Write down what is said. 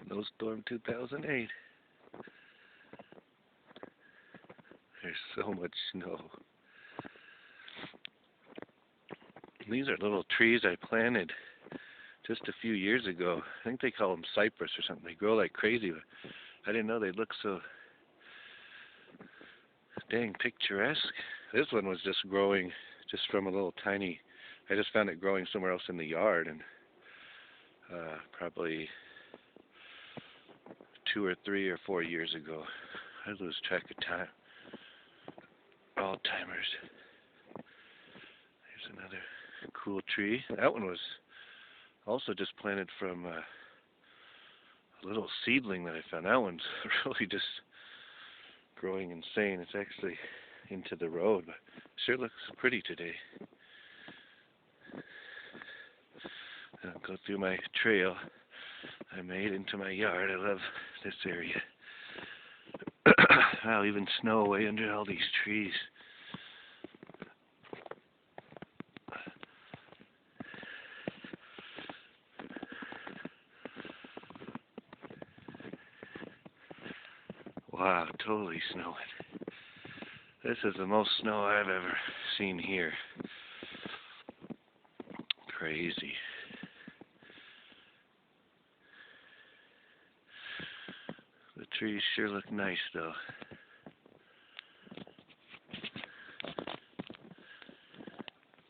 Snowstorm 2008. There's so much snow. These are little trees I planted just a few years ago. I think they call them cypress or something. They grow like crazy, but I didn't know they'd look so dang picturesque. This one was just growing just from a little tiny, I just found it growing somewhere else in the yard, and probably 2 or 3 or 4 years ago. I lose track of time. Alzheimer's. There's another cool tree. That one was also just planted from a little seedling that I found. That one's really just growing insane. It's actually into the road, but sure looks pretty today. I'll go through my trail I made into my yard. I love this area. I'll even snow away under all these trees. Wow, totally snowing. This is the most snow I've ever seen here. Crazy. The trees sure look nice though.